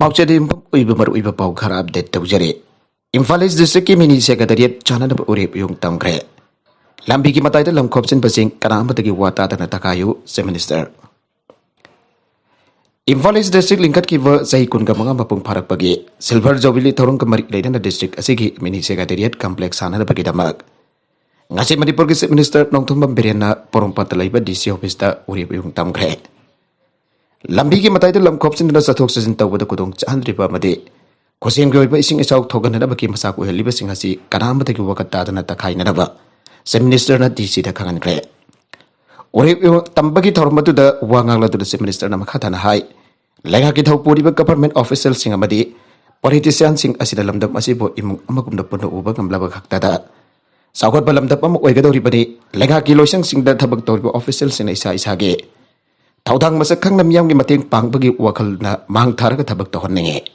ꯄꯥꯎꯆꯦꯗꯤ ꯎꯏꯕ ꯃꯔꯨꯏꯕ ꯄꯥꯎ ꯈꯔ ꯑꯞꯗꯦꯠ ꯇꯧꯖꯔꯦ꯫ ꯏꯝꯐꯥꯜ ꯏꯁ ꯗꯤꯁꯇ꯭ꯔꯤꯛꯀꯤ ꯃꯤꯅꯤ ꯁꯦꯀ꯭ꯔꯦꯇꯔꯤꯌꯦꯠ ꯆꯥꯅꯅꯕ ꯎꯔꯦꯞ ꯌꯨꯡ ꯇꯝꯈ꯭ꯔꯦ꯫ ꯂꯝꯕꯤꯒꯤ ꯃꯇꯥꯏꯗ ꯂꯝ ꯈꯣꯞꯆꯤꯟꯕꯁꯤꯡ ꯀꯅꯥꯃꯇꯒꯤ ꯋꯥ ꯇꯥꯗꯅ ꯇꯛꯈꯥꯏꯌꯨ ꯆꯤꯐ ꯃꯤꯅꯤꯁꯇꯔ꯫ ꯏꯝꯐꯥꯜ ꯏꯁ ꯗꯤꯁꯇ꯭ꯔꯤꯛ ꯂꯤꯡꯈꯠꯈꯤꯕ ꯆꯍꯤ 15 ꯃꯄꯨꯡ ꯐꯥꯔꯛꯄꯒꯤ ꯁꯤꯜꯚꯔ ꯖꯨꯕꯤꯂꯤ ꯊꯧꯔꯝꯒ ꯃꯔꯤ ꯂꯩꯅꯅ ꯗꯤꯁꯇ꯭ꯔꯤꯛ ꯑꯁꯤꯒꯤ ꯃꯤꯅꯤ secretariat complex ꯁꯥꯟꯅꯅꯕꯒꯤꯗꯃꯛ ngasi Manipur ki Minister Nongthomba Birena Porompat Laiba DC Office Uri Yung Tamkre. Lambi ki matai lam khopsin na sathok sasin tawbada kudong chandriba made khoseng gyoiba ising isau thogan na baki masak u heliba singasi kanamba tagi wakat tadana takai na ba se minister na DC da khangan kre. Uri tambagi thormatu da wangang la du se minister na makha na hai lenga ki thau puri ba government official sing amadi politician sing asida lamdam asibo imung amakum da puno uba gamla ba khakta da Sagot balam dapam oigadori bani lenga ki loisang sing da thabak tawriba official sing isa isa ge Taudang masak khang namyam gi mating pangbagi wakal na mang tharaga thabak tawhanninge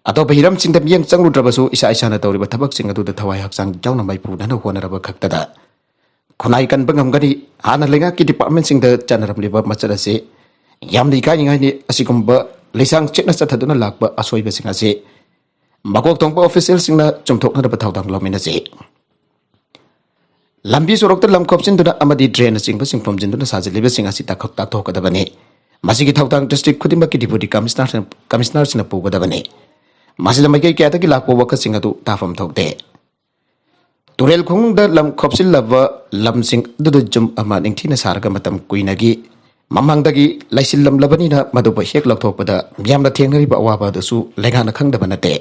ato bahiram sing da miyang changlu drabasu isa isa na tawriba thabak sing adu da thawai haksang jauna mai pu na hona raba khakta da khunai kan bangam gani hana lenga ki department sing da chanaram liba machara se yam ni ka ingai ni asikumba lisang chekna chathaduna lakba asoiba sing ase magok tongpa official sing na chumthok na raba taudang lomina se Lambi sorok lam khopsin duna amadi drain singba singphom jinduna sajiliba sing asi takhok tathok kadabani masigi thautang district khudimba ki deputy commissioner sina pugadabani masila mai kai kyata ki lakpo waka sing adu tafam thokte turel khung da lam khopsin lava lam sing du jum ama ningthina sarga matam kuinagi mamang dagi laisil lam labani na maduba hek lakthokpada myamna thengnari ba awaba dasu lenga na khangdaba nate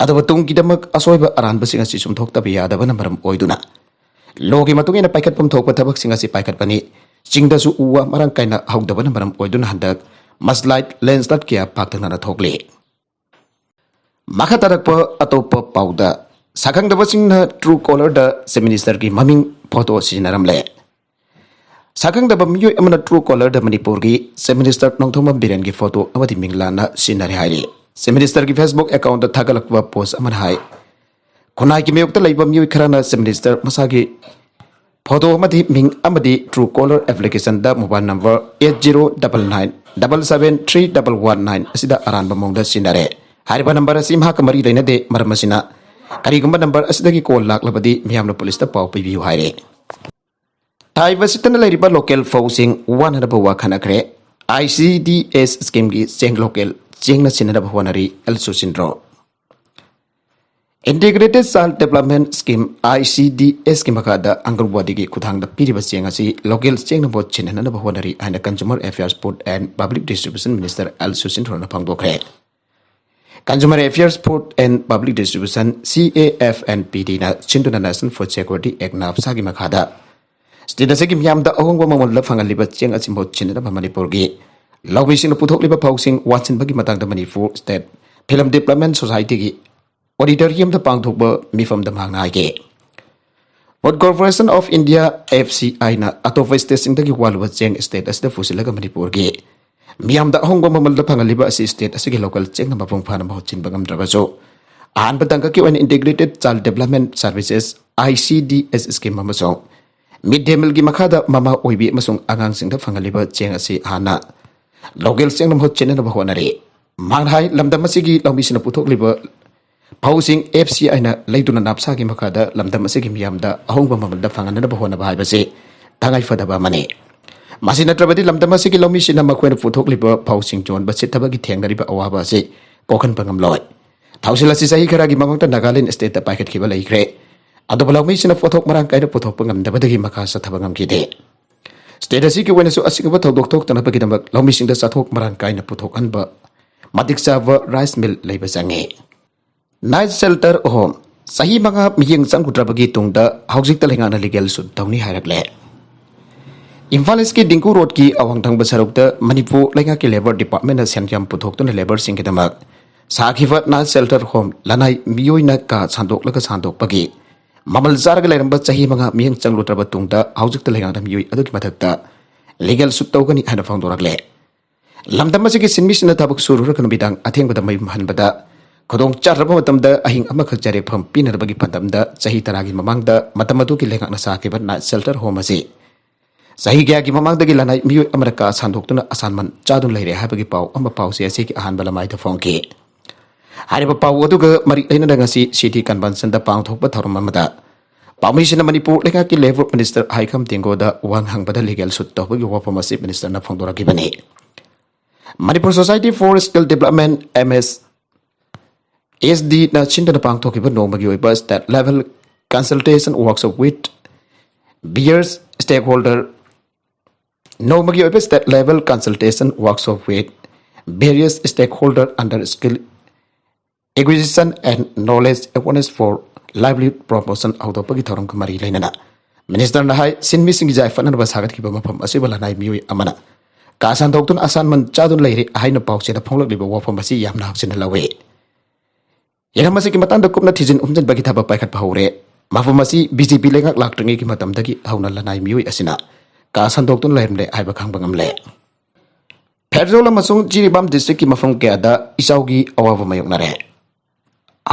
adu tung ki damak asoiba aran basing asi sum thokta bi yadaba na maram oiduna Logi matungi na paikat pum thokpa thabak singa si paikat pani chingda su uwa marang kaina hawdaba na maram oidun handak maslight landslide kya paktana na thokle makhatarakpa atopa pauda sakhang daba singna true caller da se minister ki maming photo sinaramle sakhang daba miyoi amana true caller da Manipur ki se minister Nongthomba Biren ki photo amadi minglana sinare haire se minister ki Facebook account da thagalakwa post aman hai Kunai ki meyok ta laiba miyoi kharana se minister masagi photo amadi ming amadi true caller application da mobile number 8099773119 asida aranba mongda sinare hariba number asim ha kamari leina de maramasina karigumba number asida ki call lak labadi miyamna police ta pau pibiu haire taiba sitana lairiba local forcing 100 wa khanakre ICDS scheme ki cheng local chengna sinara bhawanari also sindro Integrated Child Development Scheme ICDS ki makada Anganwadi ki kuthang da piriba chenga si local chengna bot chinana na bahwanari and Consumer Affairs Food and Public Distribution Minister Al Susin Rona Pangdokre Consumer Affairs Food and Public Distribution CAFNPD na Chinduna National Food Security Act na sagi makada State sa kim yam da ahong mamon la fangal liba cheng asimot chinana ba Manipur gi lawbi sing puthok liba pausing watsin bagi matang da Manipur State Film Development Society gi Auditorium the Pangthokba Mifam the Mangai. What Corporation of India FCI na Atofa Station the Walwa Cheng State as the Fusilaga Manipur Gay. Miam the Hongo Mamal the Pangaliba State as a local Cheng Mapung Panama Chin Bagam Dravazo. An Batanka and Integrated Child Development Services ICDS scheme Mamasong. Midday Milgi Makada Mama Oibi Masong Angang Sing the Pangaliba Cheng as Hana. Local Cheng Hotchen of Honore. Manghai Lamdamasigi Lomisina Putok Liber. Pausing FCI na laituna napsa ki makada lamdam asigi miyamda ahongba mamalda fangana bahona bahai base tangai fadaba mane masina trabadi lamdam asigi lomi sina makwen puthok liba pausing jon ba sithaba ki thengnari ba awaba se kokhan pangam loi thausila si sahi khara gi mangta Nagaland state ta paket khiba laikre adu lomi sina puthok marang kaida puthok pangam da badagi makha sa thabangam ki de state asi ki wena so asiga ba thodok thok tana ba ki damak lomi sing da sathok marang kaina puthok anba madik sawa rice mill leiba sange Night shelter home sahi manga miyeng changkutrabagi tungda haujik talengana legal sud tawni hairakle Imphal ki Dingku road ki awangthang basarukta Manipur lenga ki labor department na senjam puthokna labor singkidamak Sangkhiba night shelter home lanai miyoina ka chandok laga chandok pagi mamal zarga leramba sahi manga miyeng changlutraba tungda haujik talengana miyoi aduki mathakta legal sud tawgani hana phangdorakle lamdamasi ki sinmisna tabuk surura kan bidang athengbada mai hanbada Kodong charraba matamda ahing amakak jare pham pinarbagi pandamda sahi taragi mamangda matamadu ki lengak na Sangkhiba night shelter home ase Sahi kaya ki mamangdagi lanai miyo Amerika sandhoktuna asanman chadun leire haibagi pau amba pau si asi ki ahan balamai ta phongki. Hariba pau aduga mari leina dangasi city convention da pang thokpa thorum amada. Pamisina Manipur leka ki Labor Minister Haikam Tingoda wang hangbada legal sut tawbagi wapamasi minister na phongdora ki bani. Manipur Society for Skill Development MS SD na chinda na pang thokiba nomagi oiba state level consultation workshop with beers stakeholder nomagi oiba state level consultation workshop with various stakeholder under skill acquisition and knowledge awareness for livelihood promotion autopagi thorum kamari lainana minister na hai sinmi sing jai fanan ba sagat ki ba mafam asibala nai miui amana kasan doktun asan man chadun leire haina pause da phonglak liba wafam basi yamna haksin lawe yaramasi ki matang da kupna thijin umjan bagi thaba paikhat phaure mafam asi BJP lengak laktringi ki matam dagi hauna lanai miui asina kasan doktun leirmle aiba khangbangam le Federal amasung Jiribam district ki mafam kya da isaugi awawa mayok nare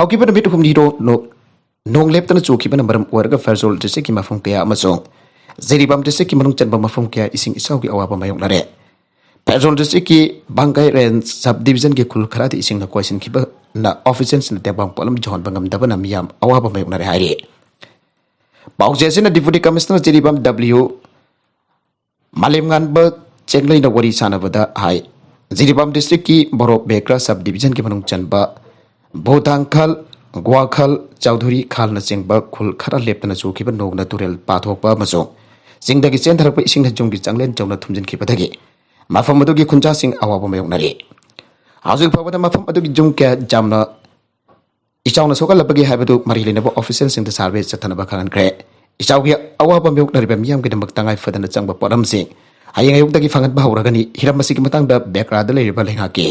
auki pada bit humniro no nong lep tan chu ki bana maram warga Federal district ki mafam kya amasung Jiribam district ki manung chanba mafam kya ising isaugi awawa mayok nare Federal district ki Bangkai Range subdivision ki khul kharati ising na question ki ba na officials na tebang polam john bangam daba na miyam awawa mayok nare haire Paujese na Deputy Commissioner Jiribam W Malimngan ba Chenglai na wari sana bada hai Jiribam district ki Borok Bekra subdivision ki manung chanba Botangkhal Gwakhal Chaudhuri khal na chengba khul khara lepta na chu ki ba nog na turel pathok ba maso singda ki chen tharak pa ising na jong ki changlen chawna thumjin ki padagi mafam adu ki khunja sing awabu mayok nari hazuk phawada mafam adu ki jong kya jamna ichawna sokal lapagi haibadu mari lena ba official sing the service chathana ba khanan kre ichaw ki awabu mayok nari ba miyam ki dambak tangai fadana changba podam sing hayang ayuk dagi fangat ba hawragani hiram masiki matang da background le ba lenga ki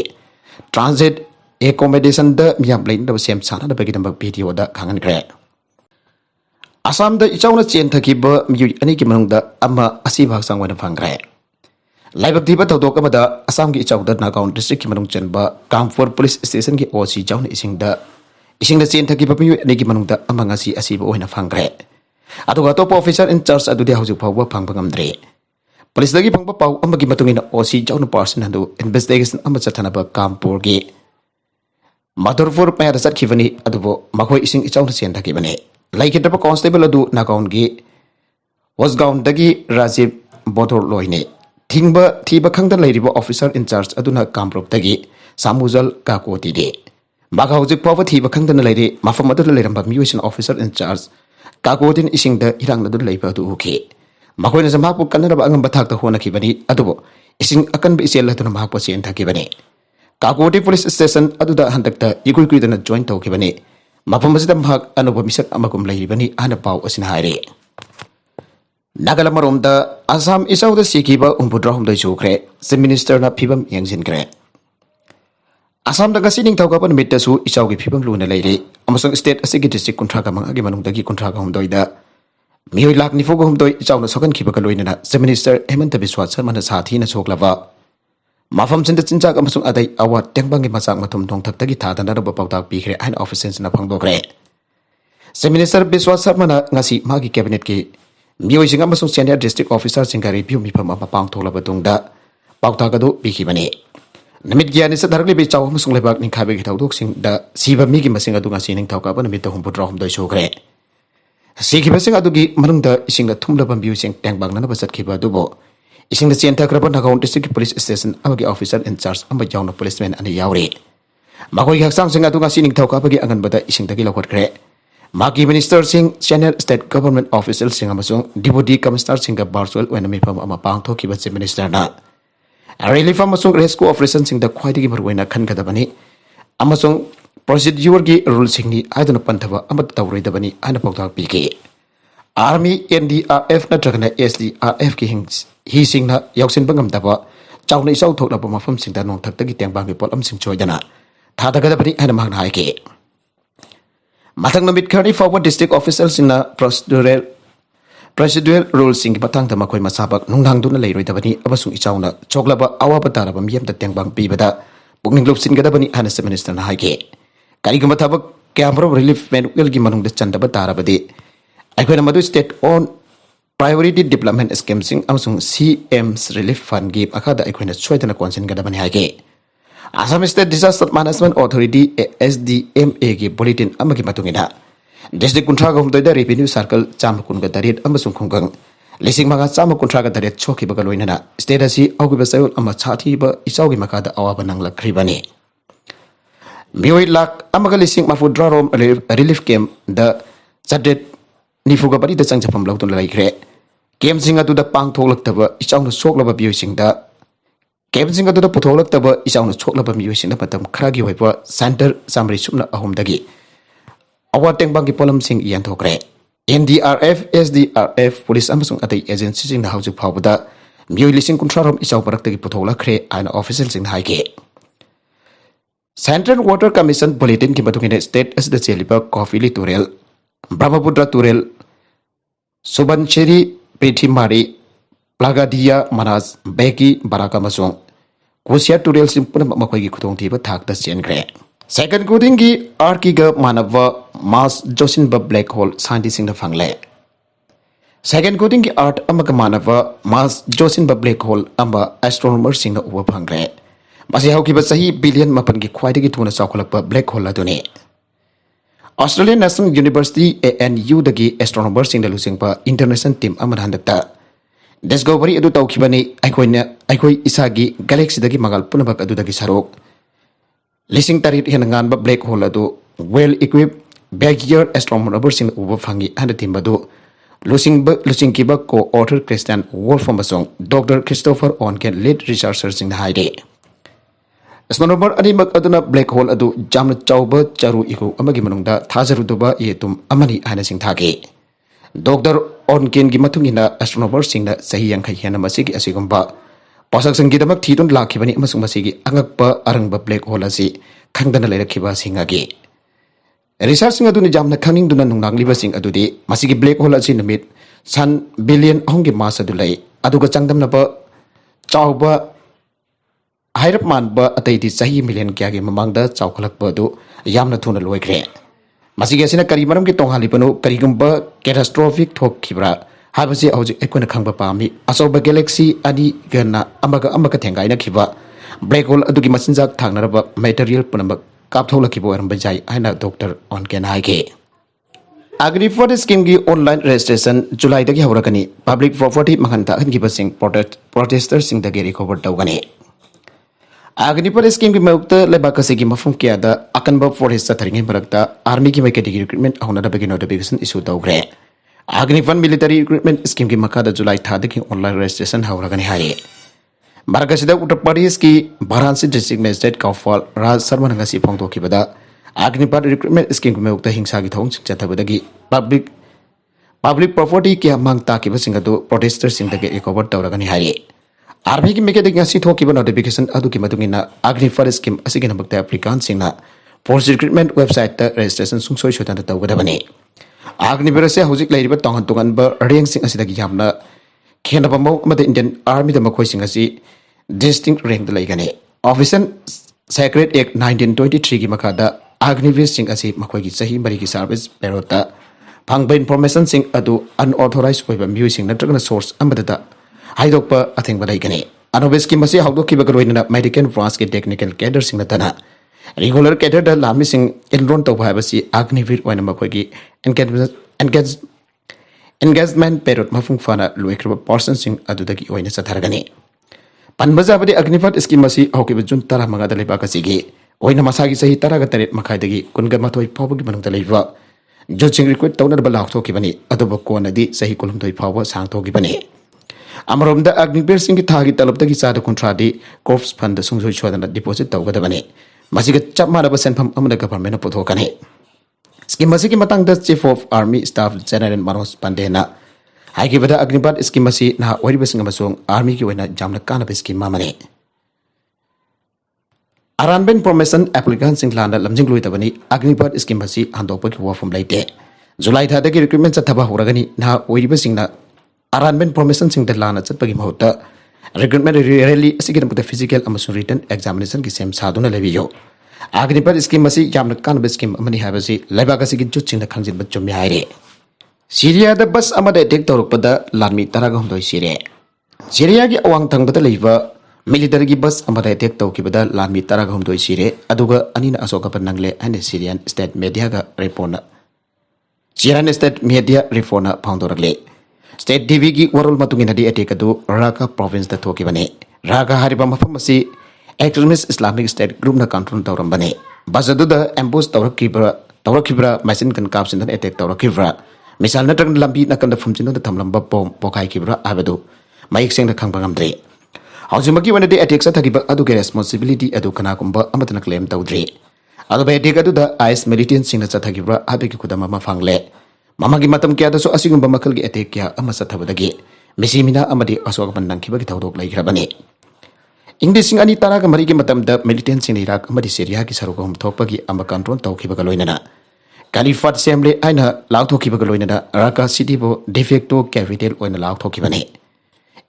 transit accommodation da miyam lain da sem sana da bagi dambak video da khangan kre Assam da ichawna chen thakiba miyu ani ki manung da ama asi bhag sangwa na phangre laibak diba tawdok amada Assam ki ichaw da Nagaon district ki manung chanba Kamfor police station ki OC chawna ising da chen thakiba miyu ani ki manung da ama ngasi asi ba oina phangre aduga top officer in charge adu de haujuk phawwa phangbangam dre police dagi phangba pau ama ki matungina OC chawna person handu investigation ama chathana ba Kampur gi Madhurpur payada satkivani adubo makhoi ising ichawna chen thakibane laikitaba constable adu Nagaon gi Wasgaon dagi Rajiv Bodor loine thingba thiba khangda leiriba officer in charge aduna Kamrup dagi Samujal Kakoti de maga hojik pawa thiba khangda leire mafam adu leiramba mutation officer in charge Kakotin ising da irang adu leiba adu uke makhoi na samapu kanara angam bathak ta hona kibani adubo ising akan be isel laduna mahakpa chen thakibane Kakoti police station aduda handakta ikui kui dana join tawkibani mafam asida mahak anuba misak amagum leiribani ana pau asina haire Nagalamarом da Assam isaw da sikiba umpudra humdai chukre the minister na phibam yangjin kre Assam da gasi ning thawka pan mitta su isaw gi phibam luna leire amasang state asigi district kontra ka mang agi manung dagi kontra ka humdoi da mioi lak ni fogo humdoi isaw na sokan khiba ka loina na the minister Hemanta Biswa Sharma na sathi na soklava mafam chinda chinchak amasung adai awa tengbang gi masak mathum thong thak tagi thada na ba pawtak pi khre an officers na phangdokre the minister Biswa Sharma na ngasi magi cabinet ki Mioi sing amasung senior district officer singga review mi pham apa pang thola batungda pauta kadu bikibani namit gyani sa darli be chaw amasung lebak ning khabe gi thawdok sing da siba mi gi masing adu ngasi ning thawka ban mi ta humpudra hum doi sokre sikiba sing adu gi manung da ising da thumla bam biu sing tengbang na basat khiba du bo ising da chen thakra ban Nagaon district police station amagi officer in charge amba jawna policeman ani yauri makoi haksang sing adu ngasi ning thawka bagi angan bada ising da gi lakwat kre Maki Minister Singh, Senior State Government Official Singh amasung Deputy Commissioner Singh Barsuel when mi pham ama pang thoki ba Minister na relief amasung rescue operation Singh da khwaidagi marwena khan kadabani amasung procedure gi rule Singh ni aidana panthaba amat tawroi dabani ana pawtak piki Army NDRF na tragna SDRF ki hi Singh na yauksin bangam daba chawna isaw thokna ba mafam Singh da nong thak tagi tengbang gi polam Singh choidana thada kadabani ana magna haike Matang namit kari forward district officials in a procedural rules sing batang da makoi masabak nungdang duna leiroi dabani abasung ichawna choklaba awaba taraba miyam da tengbang pibada pugning lupsin gadabani hana sa minister na haike kari gama tabak camera relief medical gi manung da chandaba tarabadi aikoi na madu state on priority development schemes amsung CM's relief fund gi akhada aikoina choidana konsin gadabani haige Assam State Disaster Management Authority SDMA gi bulletin amagi matungina district kuntraga humtoida revenue circle chamakun ga darit amasung khunggang lising maga chamakuntraga darit choki baga loinana state asi augiba sayol ama chathi ba isaugi makada awaba nangla khribani Mioi lak amaga lising mafudra rom relief camp the Sadet Nifuga bari the Sangkhiba lautun laikre Kem singa to the pang tholak taba isang soklaba biusing da Kem singa to the putolak taba isang soklaba biusing da patam kragi wepa center samri sumna ahum dagi Awateng bangi polam sing iyan thokre NDRF SDRF police amasung atay agency sing na hausuk phawda Mioi lising kuntrarom isaw parak tagi putolak kre an official sing haike Central Water Commission bulletin ki matungina state as the chelipa coffee turel Brahmaputra turel Subancheri Prithimari Plagadia Manas Beki Baraka Masung Kusia turel simpuna makoy khutong tiba thak da siengre Second coding ki Arkiga Manava Mars Josinba black hole scientist in the fangle Second coding ki art amaga Manava Mars Josinba black hole amba astronomers in the overpangre Masi haukiba sahi billion mapan ki khwaidagi thuna chawkhalakpa black hole aduni Australian National University ANU dagi astronomers in the lusingpa international team amadhandakta discovery adu tawkhibani aikoi isagi galaxy dagi magal punabak adu dagi sarok lising tarit henangan ba black hole adu well equipped backyard astronomers in uba phangi and team adu lusing kiba co-author Christian Wolf amasong Dr. Christopher Onken lead researchers in the haire Astronomer animak aduna black hole adu jamna chauba charu iku amagi manungda thajaruduba yetum amani haina singthage Dr. Onken gi mathungina astronomer singna sahi yang khai hena masigi asigumba pasak sangi damak thidun lakhibani amasung masigi angakpa arangba black hole asi khangdana lerakhiba singagi research sing aduni jamna khanging duna nungnangliba sing adudi masigi black hole asi namit san billion hongi mass adulai aduga changdamna ba chauba Hairap man ba atay di sahi million kya ge mamangda chawkhalak ba du yamna thuna loikre masigi asina kari maram ki tonghali panu karigumba catastrophic thok khibra habasi auji ekona khangba pami asoba galaxy ani gana amaga thengai na khiba black hole adugi machinjak thangnaraba material punamba kapthola khibo aramba jai aina Dr. Onken haike Agri-food scheme ki online registration July dagi haurakani public property makhanta hangiba sing protesters sing dagi recover tawgani Agni-food scheme ki maukta lebakasi ki mafum kya da akanba forest satharinge barakta army ki maiketi recruitment ahuna da begin notification issue tawgre Agni-food military recruitment scheme ki makada July thada ki online registration hauragani haye Margasida Uttar Pradesh ki Varanasi district magistrate Kaufal Raj Sharma ngasi phongto ki bada Agni-food recruitment scheme ki maukta hingsa ki thong chathabadagi public property ki mangta ki basingadu protesters sing dage recover tawragani haye Army ki meke ding asi thoki ba notification adu ki madungina Agni-food scheme asigi nabakta applicant singna force recruitment website ta registration sungsoi shotan tawgadabani Agni-food se hojik leiriba tongan ba rank sing asidagi yamna khenaba mo amada Indian Army da makhoi sing asi distinct rank da laigani Officer Secret Act 1923 ki makada Agni-food sing asi makhoi ki sahi mari ki service perota phangba information sing adu unauthorized oiba musing natragana source amada Haidokpa athing balaikani Anobis ki masi hawdok ki bagaroina American France ki technical cadre sing natana regular cadre da lami sing enron to bhabasi Agni-food oina makhoi ki engagement period mafung fana loikraba person sing adudagi oina satharagani Panbajabadi Agni-food scheme masi hawki bajun tara maga da leba kasigi oina masagi sahi tara ga taret makhai dagi kunga mathoi phawgi manung da leiba judging record tawnar ba lakhto ki bani aduba konadi sahi kulum thoi phawba sang thogi bani Amarom da Agni-food sing ki thagi talab dagi sada kontradi corps fund sungsoi chwadana deposit tawgadabani masiga chapmana ba senpham amada government pothokani scheme masigi matang da chief of army staff general Manoj Pandena haiki bada Agni-food scheme masi na oriba sing amasong army ki oina jamna kana scheme mamani Aranben promotion applicant sing landa lamjing loi tabani Agni-food scheme masi handokpa ki wafum laite July tha dagi recruitment chathaba horagani na oriba sing na Aranben promotion sing lana chatpagi mahutta recruitment rally asigidam puta physical amasung written examination ki sem saduna lebiyo Agni-food scheme masi yamna kanaba scheme amani habasi laibaka sigi jutsing da khangjin bachum haire Syria da bus amada attack tawrukpada lanmi taraga humdoi sire. Syria gi awang tangbada leiba military gi bus amada attack tawkibada lanmi taraga humdoi sire aduga anina asoka panangle ane Syrian state media ga repona. Syrian state media repona pangdoragle. State TV gi warul matungin hadi attack adu Raqqa province da thokibane. Raqqa hariba mafam asi extremist Islamic State group na control tawrambane. Bus adu da ambush tawrakibra machine gun capsin dan attack tawrakibra. Misal na trang lambi na kanda fumjino da tamlamba bom pokai kibra abadu maik seng da khangba ngamdre haujumaki wanade attack sa thagiba adu ge responsibility adu kana kumba amatna claim tawdre adu be attack adu da is militant sing na chathagibra abe ki khudama ma fangle mama gi matam kya da so asigumba makal gi attack kya ama sa thabadagi misimina amadi asok ban nangkiba gi thawdok lai grabani English ani tara ga mari gi matam da militant sing Iraq amadi Syria gi saruga hum thokpagi ama control tawkhiba ga loinana Caliphate Assembly aina lauthokiba ga loinana Raqqa city bo de facto capital oina lauthokibane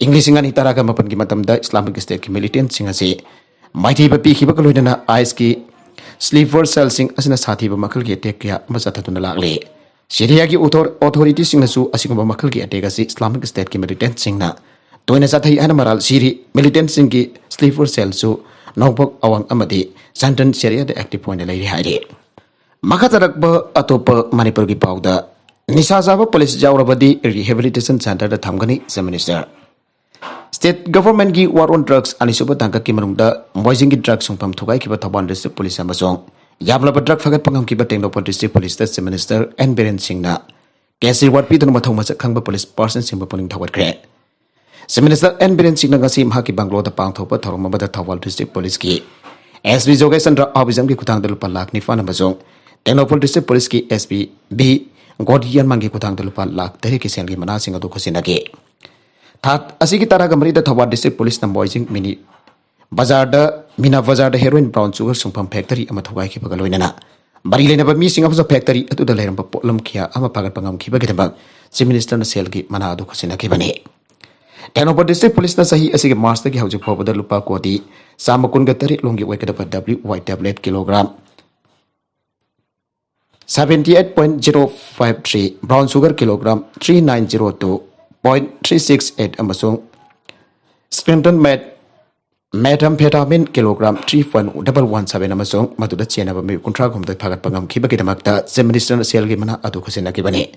English ngani taraga mapan gi matamda Islamic State ki militant sing ase maithai ba pikhiba ga loinana IS ki sleeper cell sing asina sathi ba makal gi attack ya masa thatuna lagle Syria gi authority sing nasu asigba makal gi attack ase Islamic State ki militant sing na toina sathai ana maral siri militant sing ki sleeper cell su nokbok awang amadi santan Syria de active point lai haire Makatarakba atopa Manipur gi pauda Nisa Zaba police jawrabadi rehabilitation center da thamgani minister State government gi war on drugs anisuba tangka ki manungda moising gi drugs sungpam thugai ki ba Thaban district police amasong yablaba drug fagat pangam ki ba Tengnopal district police da minister N Biren Singna kesi war pi tunma thongma khangba police person singba puning thawat kre minister N Biren Singna ngasi mha ki banglo da pangthopa thoroma ba da Thawal district police ki SB Jogesan ra abizam ki khutang da lupa lakh ni fa amasong Tengnopal district police ki SB B Godian mangi kutang lupa lak dari kisel gi mana singa du khosinage That asigi taraga mari da Thawal district police na moising mini bazar da mina bazar da heroin brown sugar sungpam factory ama thogai ki bagal loinana bari lena ba mi singa factory atu da leram ba potlam khia ama pagat pangam ki bagem chief minister na sel gi mana du khosinage bane Tengnopal district police na sahi asigi march da gi hauju phobada lupa kodi samakun ga tari longi wekada ba WY tablet kilogram 78.053 brown sugar kilogram 3902.368 amasung Sprinton methamphetamine kilogram 3.117 amasung matuda chenaba mi kuntra gomda phagat pangam khiba kidamakta minister sel gi mana adu khosena ki bane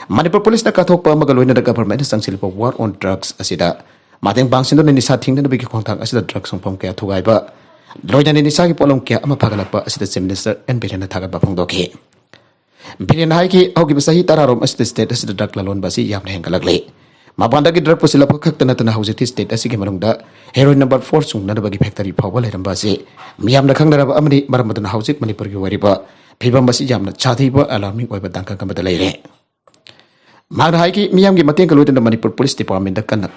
Manipur police na kathokpa magaloina da government sangsilpa war on drugs asida mateng bangsin ni nisa thingna bi khongthang asida drugs songpam kya thugai ba loina ni nisa gi polom kya ama phagalakpa asida minister en birena thagat ba phongdokhi Billion Haiki, Augiba Sahi Tararom as the state as the drug lalon basi yam hangalagli. Mabanda gi drug posila kaktanatana house state as Gimarunda, heroin number 4 sung Nadabagi factory power and basi. Miam the Kangaraba Amadi, Maramadan house it Manipur Wariba, Pibam Basi Yam, Chatiba, alarming over Danka Kamadale. Mad Haiki, Miam Gimatinka in the Manipur Police Department, the Kana.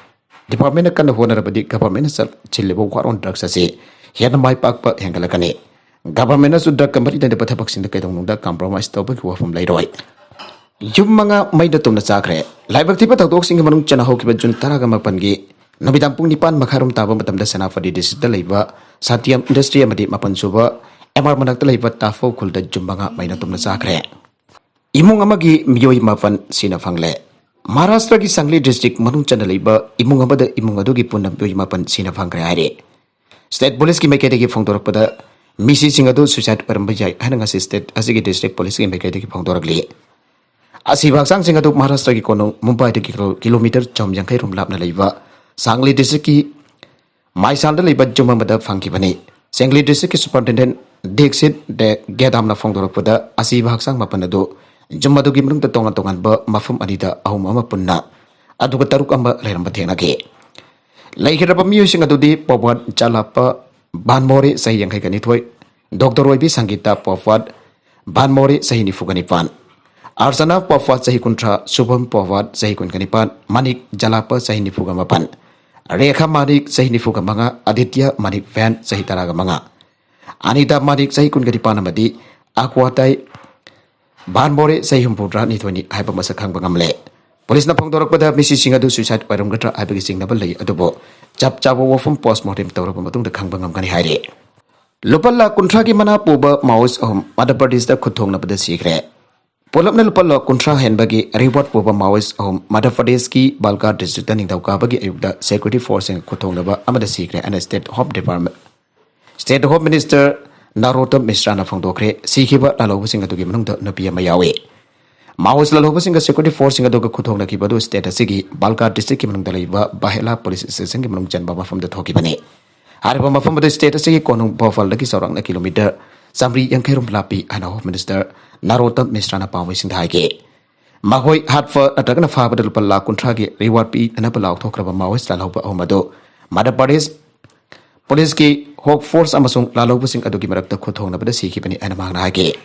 Department of Kana Honorabadi government Chilibo war on drugs as he had my pack hangalakane. Government su drug company da pathapak sin da kaidong da compromise tawba ki wafam lairoi yumanga maida tumna chakre laibak thipa tawdok sing manung chana hokiba jun taraga mapangi nabidam pung nipan makharum taba matam da sanafadi district da leiba satyam industry amadi mapan suba MR manak da leiba tafo khul da jumbanga maida tumna chakre imung amagi miyoi mapan sina fangle Maharashtra ki Sangli district manung chana leiba imung amada imung adu gi punam miyoi mapan sina fangre aire state police ki mekete ki phongdorak pada Misi Singadu suicide Parambajai Hanang assisted as a district police in Bekati Pongdoragli. As he was sang Singadu Maharashtra Kono, Mumbai kilometer Chom Yankai from Lapna Leva, Sangli district My Sandali but Jumamada Funky Bane. Sangli district superintendent Dixit de Gedamna Fongdoropada, as he was sang Mapanado, Jumadu Gimrum the Tonga Tongan Mafum Anita, Ahumama Punna, Adukatarukamba Lambatenake. Like it up a musing at the Popwad Jalapa. Banmore sahi yang kai kanithoi Dr. Roy bi Sangita Pawad Banmore sahi ni fuganipan Arsana Pawad sahi kuntra Subham Pawad sahi kun kanipan Manik Jalapa sahi ni fugamapan Rekha Manik sahi ni fugamanga Aditya Manik Van sahi taraga manga Anita Manik sahi kun kanipan amadi Akwatai Banmore sahi humpudra ni thoni haipa masakhang bangamle Police na pangdorok pada misi singadu suicide parum gatra abagi singna balai adobo Chap chabo wafum postmortem tawra matung da khangbangam kani haire Lupalla kuntra ki mana puba maus Madhya Pradesh da khuthong na pada sikre Polapna Lupalo Kuntra Henbagi, reward Poba Maoist home, Madhya Pradesh ki Balka district turning Daukabagi Ayuda, Security Force and Kotonaba, Amada Secret and State Home Department. State Home Minister Narotam Misrana Fondokre, Sangkhiba Lalobusinga to Gimanung Nupimacha. Maoist Lalobusinga Security Force in Adoga Kutona Kibado State Sigi, Balka district Kimanung Daliva, Bahela Police Station Gimanung Janbaba from the Tokibane. Haribama from the state Sigi Konung Bofal Laki Sorang a kilometer, Samri Yankerum Lapi and Home Minister Narotam Misrana Pawising Hage. Maheiroi had for a dragon of Harvard Pala Contragi, reward P and Apple Tokraba Maoist Laloba Omado, Madhya Pradesh Police ki Hawk Force Amasung Lalobusing Adugimarak the Kotona, but the Sea Kipani and Magnage.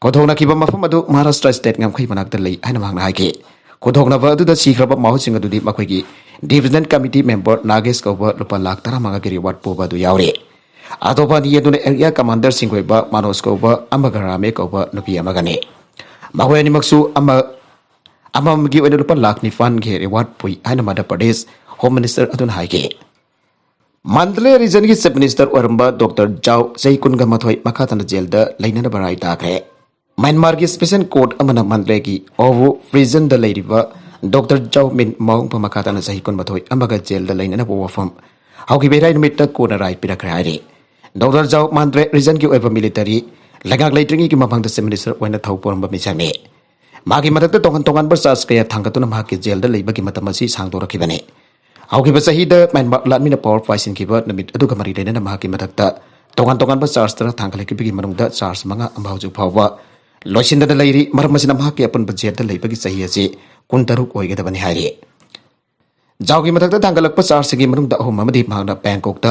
Kotona Kibamafamadu, Maharashtra State Nam Kimanak the Lay and Magnage. Kotona Vadu the Secret of Mausing Adu Makwigi, Dividend Committee member Nages over Lupalak Taramagari Wat Poba du Yaure. Adoba Yadun area commander Singweba, Manoskova, Amagarame over Nupimacha. Maheiroi Maksu Amam give a Lupalak Nifan Gary Wat Pui and Madhya Pradesh Home Minister Adun Hage. Mandalay region ki Chief Minister Oramba Dr. Jao Saikun Mathoi Makatan jail da Loina Barai Takre. Myanmar ki Special Court Amana Mandalay ki Ovu prison da Ladiva Dr. Jao Min Maung Pamakatan Saikun Mathoi Amaga jail da Loina Bowafam. How ki Berai Mita Kona Rai Pirakari. Dr. Jao Mandalay region ki Eva military Lagag Lightring ki Mapang the Chief Minister when the Taupon Bamisame. Magi Matak Tongan Bersas Kaya Tangatuna Maki jail da Labaki Matamasi Sangdora Kibane. However, Sahida, my Latmina power fighting keeper, Namit Adukamari and Mahaki Matakta, Tongan Basastra, Tankalaki Manung that Sars Manga and Bauju Power, Loshinda the lady, Marmasina Mahaki upon Budget, the Labaki Sahiasi, Kuntaruk Oigavan Haire. Jaugi Mataka Tangalak Pasar Sigi Manung the Homamadi Magna Bangkok,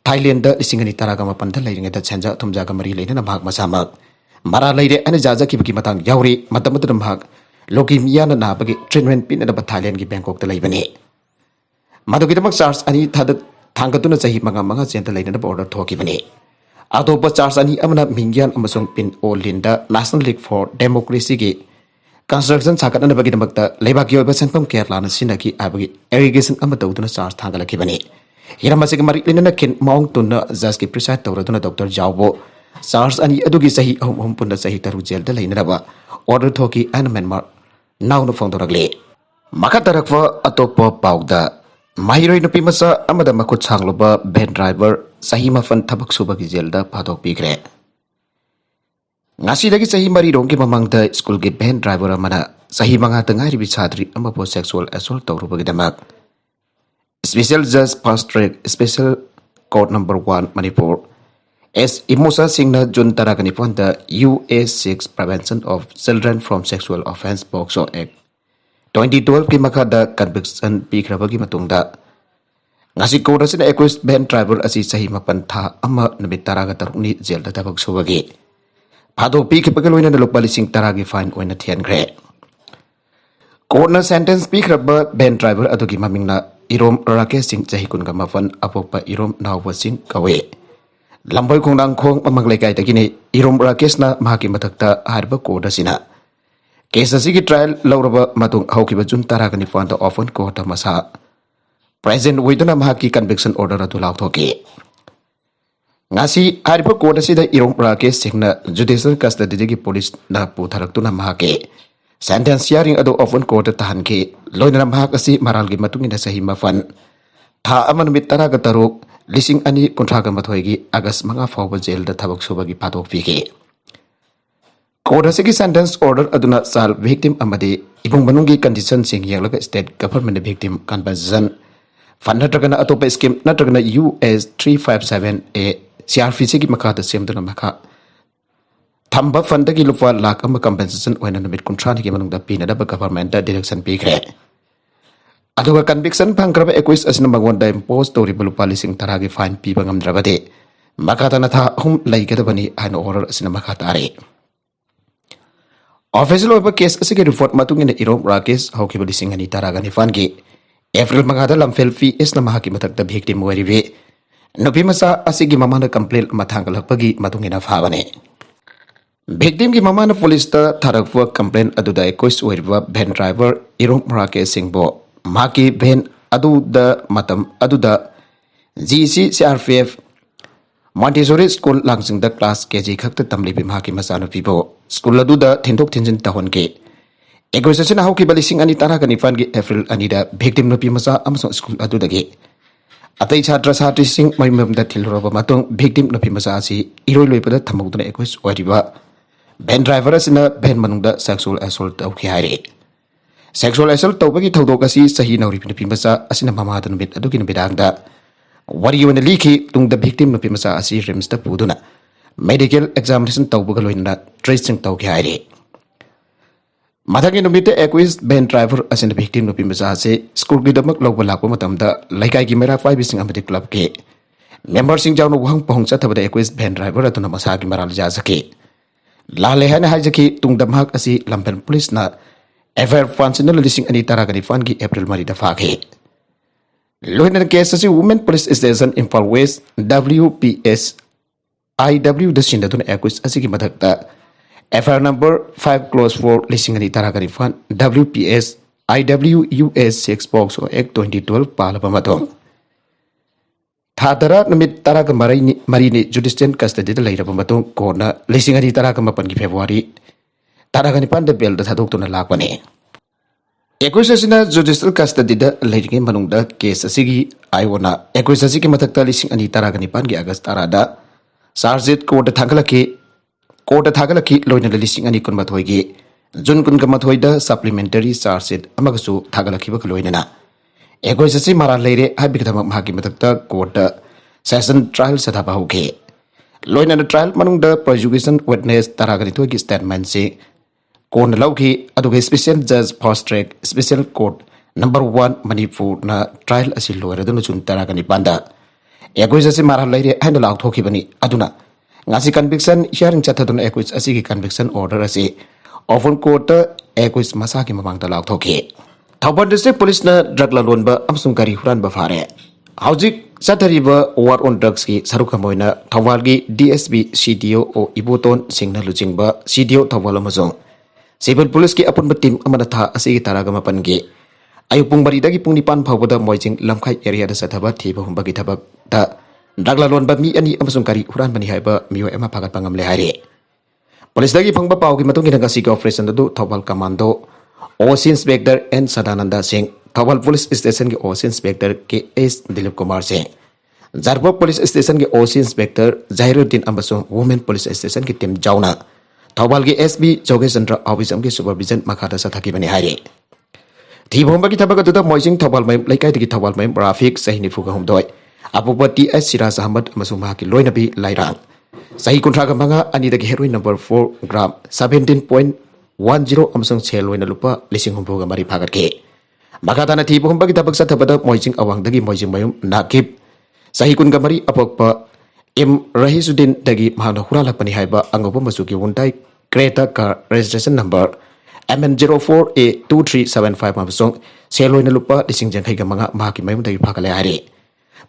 Thailand, the Singani Taragama Panta laying at the Chanja, Tumjagamari Lane and Mahmasamak. Mara lady and Jaza Kibimatang, Yauri, Matamatam Hag, Loki Miana Nabagi, treatment pin at the battalion Gi Bangkok the Labane. Madugitamak Sars Ani Tad Tangatuna Sahi Manga Gentle in the border Tokibane. Adopa Sars Ani Amana Mingian Amasung Pin O Linda, National League for Democracy Gate. Construction Sakan and Bagitamaka, Lebakio Basentum Kerlana Sinaki Abagi, irrigation Amatoduna Sars Tangala Kibane. Hiramasik Mariklina Kin Mount Tuna Zaski Preside Toratuna Dr. Jaubo, Sars Ani Adugi Sahi Home Punda Sahita Rujel de Lainaba, Order Toki and Myanmar, now no Fondoragle. Makatarakwa Atopo Pauda. Maheiroi Nupimacha Amada Makhut Sangloba Ben driver Sahima Fan Tabak Subaki Zelda Patok Pigre. Nasi lagi Sahi Mari Ronki Mamang the school ge Ben driver Amana Sahimanga Tangari Bichadri Amapo sexual assault Taurubagidamak. Special Judge Fast Track Special Court Number 1 Manipur. As Imosa Singna Jun Tarakanipon the US6 Prevention of Children from Sexual Offense Boxo Act. 2012 ki makada conviction pikrabagi matungda ngasi ko rasina equist ben driver asi sahi mapantha ama namit taraga tarukni jail da tabag subagi phado pikipagi loina na lokbali sing taragi fine oina thian gre court na sentence pikraba ben driver adugi mamingna irom rakesh sing jahi kun ga mafan apokpa irom nawwa sing kawe lamboy khongdang khong mamanglai kai takini irom rakesh na mahaki matakta harba court asina Case asigi trial lauraba matung haukiba jun taragani fanta often court masa present widuna mahaki conviction order atu lauthoki ngasi hariba court asida irong rake singna judicial custody gi police na putharaktu na mahake sentence hearing adu often court tahan ke loina mahak asi maral gi matungina sahi mafan tha aman mit taraga taruk lising ani kontraga mathoigi agas manga fawba jail da thabak subagi patok pike Court has a sentence order aduna sal victim amade ibung manungi condition sing yanglaga state government victim compensation fund natragana atopa scheme natragana US 357A CRFC ki makata semduna maka thamba fund ki lupa lakh ama compensation when namit contract ki manungda pina da government direction pikre aduga conviction pangkraba equis asna magwanda impose to ribulu policing taragi fine pi bangam drabade makata na tha hum laigada bani an order asna makata are Official of a case as a report matung in the Irom Rakis, how Kibulising and Itaragani Fangi. April Magada Lamfel fee is Namahaki Matak the victim where we Nupimacha Asigi Mamana complaint Matangal Pagi Matungina Havane. Victim Gimamana police the Tarakwa complaint Aduda Equus where Ben driver Irom Rakis Singbo Maki Ben Adu the Matam Aduda GC CRPF Montessori School langsingda class KG khakta tamlibi mahaki masanupibo school aduda thindok thinjin tahonke accusation hauki balising ani tara kani fangi April anida victim Nupimacha amsong school adudagi atai chhatra chhatri sing maimamda thilroba matung victim Nupimacha asi iroi loipada thamugduna accuse oiriba van driver asina van manungda sexual assault tawki haire sexual assault tawbagi thodok asi sahi nauri Nupimacha asina Mamada numit adugin bidangda Wari wana liki tung the victim Nupimacha asi rims the puduna medical examination tawbaga loina tracing tawki haire Mathagi numite accused van driver asin the victim Nupimacha ase school gidamak lawba lakpa matamda laikai gi mera 5 bising amati club ke member sing jawno wang pohong cha thabada accused van driver atuna masa gi maral ja sake lale hana hajaki tung damhak asi lampen police na ever functional listing ani tara gani fan gi April mari da fakhe Loina case asi women police station Impal West WPS IW the Shinda tun accused asi gi mathakta FR number 5 close for listing ani tara gani fan WPS IW US 6 box or Act 2012 palapa matong Thadara namit tara ga marini judicial custody da laira matong kona listing ani tara ga mapan gi February tara gani pan de bel da thadok tun lakwane Accusation judicial custody da lairi manungda case asigi aiwona accusation ki mathakta lising ani tara gani pan gi August arada Sarjit court thagalaki loina lising ani kun mathoi gi jun kun ga mathoi da supplementary charge amagasu thagalaki ba loina na accusation mara leire habi kadam mahaki mathakta court session trial sadaba hoge loina na trial manungda prosecution witness tara gani thoi gi statement se Kon lauki aduga special judge fast track special court number 1 Manipur na trial asil loira dunu chun tara gani panda accusation mara laire hand lauk thoki bani aduna ngasi conviction hearing chatadun accused asigi conviction order asi often court accused masaki mamang da lauk thoki Thauban district police na drug lalonba amsung kari huran ba fare haujik satariba war on drugs ki sarukha moina thawalgi DSP CDO o iboton singna lujingba CDO thawal amazong Civil police ki apun batim amana tha asigi taraga mapan ge ayupung bari dagi pung nipan phawda moijing lamkhai area da sathaba thiba humba gi thabak da dagla lon ba mi ani amasung kari huran bani haiba miyo ema phagat pangam le haire police dagi phangba paw gi matung ginanga sigi operation du thawal commando OC inspector N Sadananda Singh thawal police station ki OC inspector KS Dilip Kumar Singh Zarbo police station ki OC inspector Zahiruddin amasung women police station ki team jauna Thawal gi SB Jogesandra Office amgi supervision makhata sathaki bani haire Thibomba ki thabaga duda moijing thawal mai laikai digi thawal mai traffic sahini fuga humdoi apupati S Siraj Ahmad amasung mahaki loina bi lairang sahi kuntra ga manga ani dagi heroin number 4 gram 17.10 amasung sel loina lupa lising humbuga mari phagat ke makata na thibomba ki thabak sathabada moijing awang dagi moijing mayum nakip sahi kun ga mari apokpa M. Rahisuddin dagi mahana huralak pani haiba angoba masuki wuntai Creta car registration number MN04A2375 amasung seloina lupa lising jangkai ga manga mahaki mayum dagi phakale haire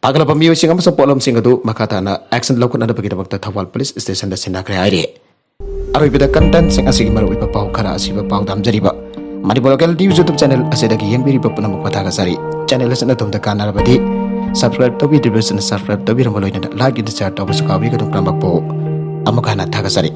phakala pamiyo sing amasung polam sing adu makata na action lokun ada bagi dabakta Thawal police station da sinakre haire aroi content sing asigi maru ipa pau khara asiba pau damjariba Manipur local news YouTube channel asedagi yengbiri papuna mukpatha sari channel asana tumda kanarabadi subscribe to be subscribe to be ramaloina like in the chat of sukawi kadung rambakpo amakana thagasari